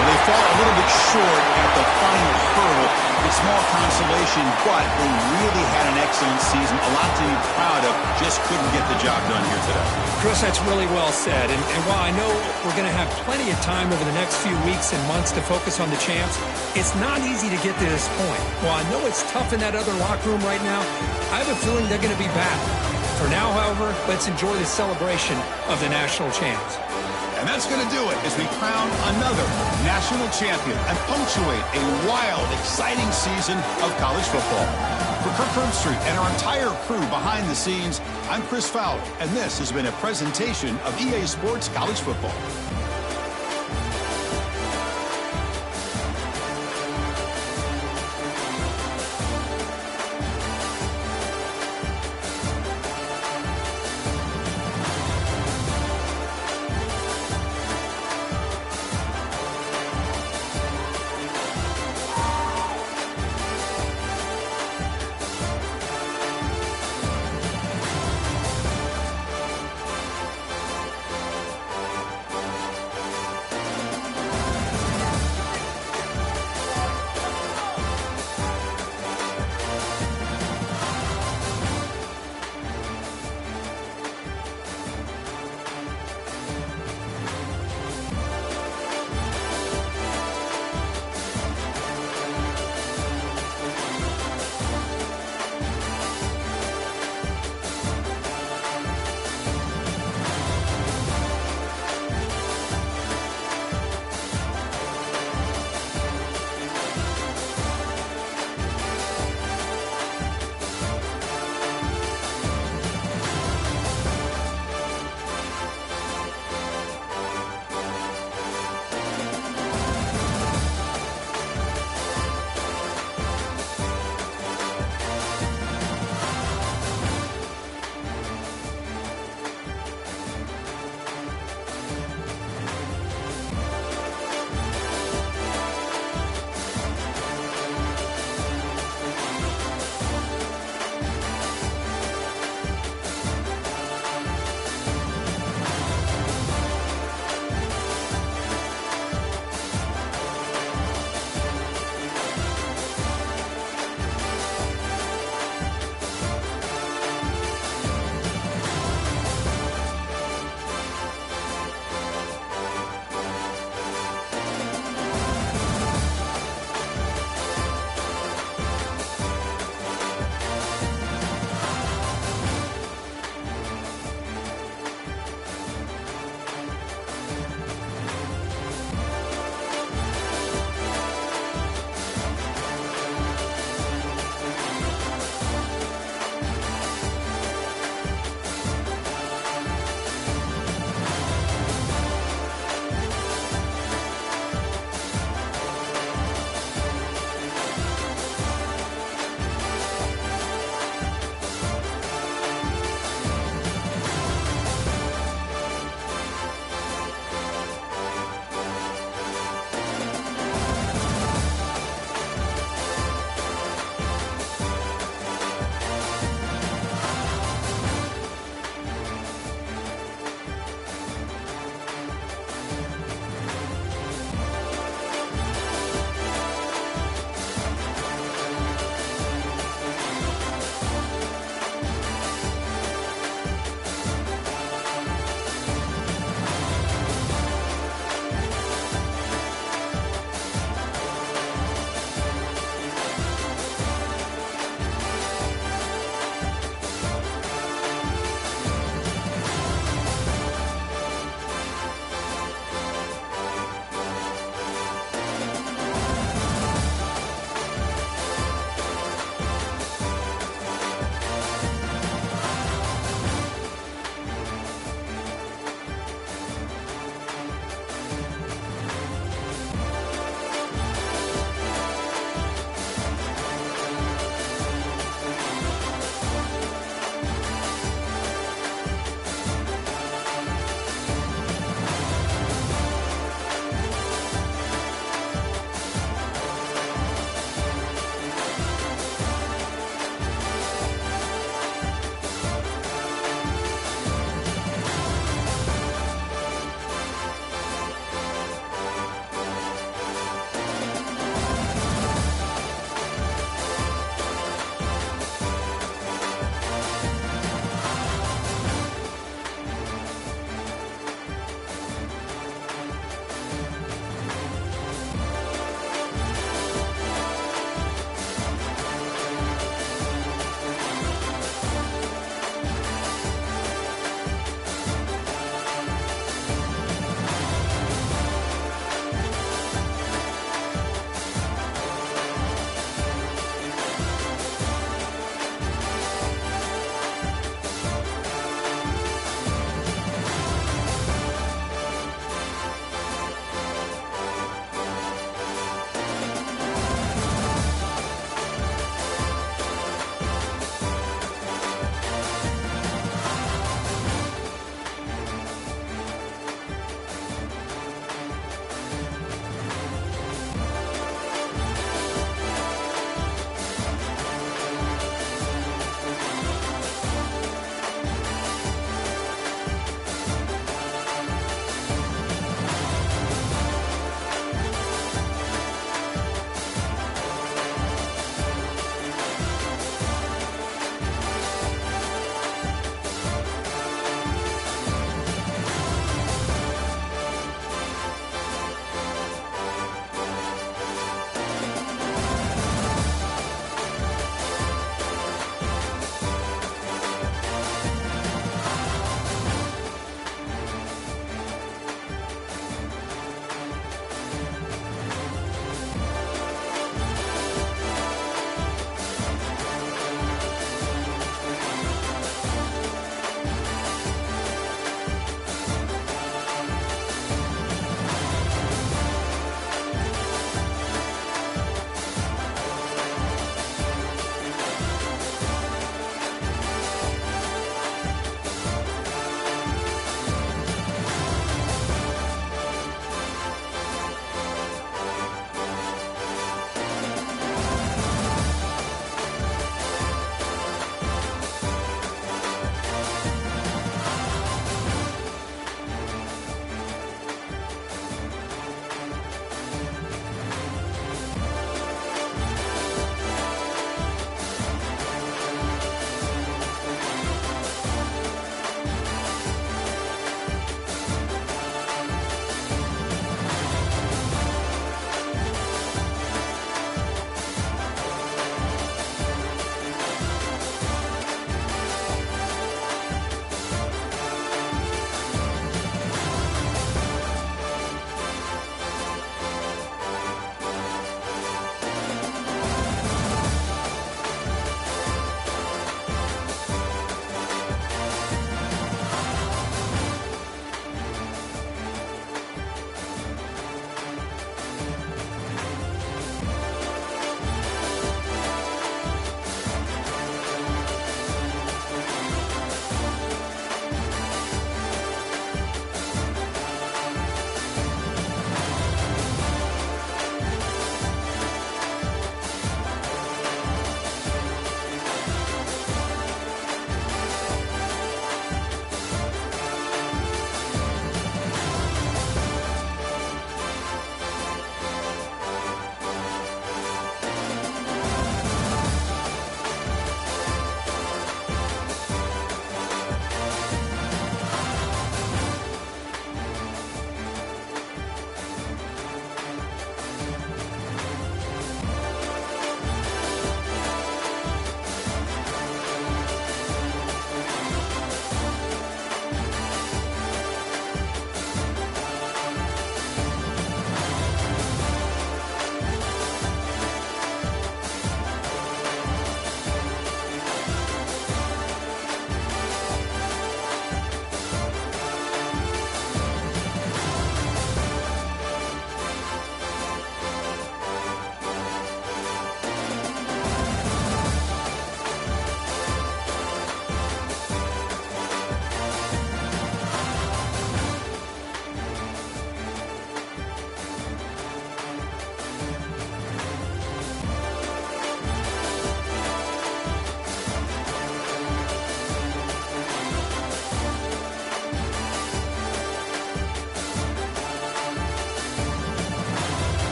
Well, they fall a little bit short at the final hurdle. It's small consolation, but they really had an excellent season. A lot to be proud of. Just couldn't get the job done here today. Chris, that's really well said. And while I know we're going to have plenty of time over the next few weeks and months to focus on the champs, it's not easy to get to this point. While I know it's tough in that other locker room right now, I have a feeling they're going to be back. For now, however, let's enjoy the celebration of the national champs. And that's going to do it as we crown another national champion and punctuate a wild, exciting season of college football. For Kirk Herbstreit and our entire crew behind the scenes, I'm Chris Fowler, and this has been a presentation of EA Sports College Football.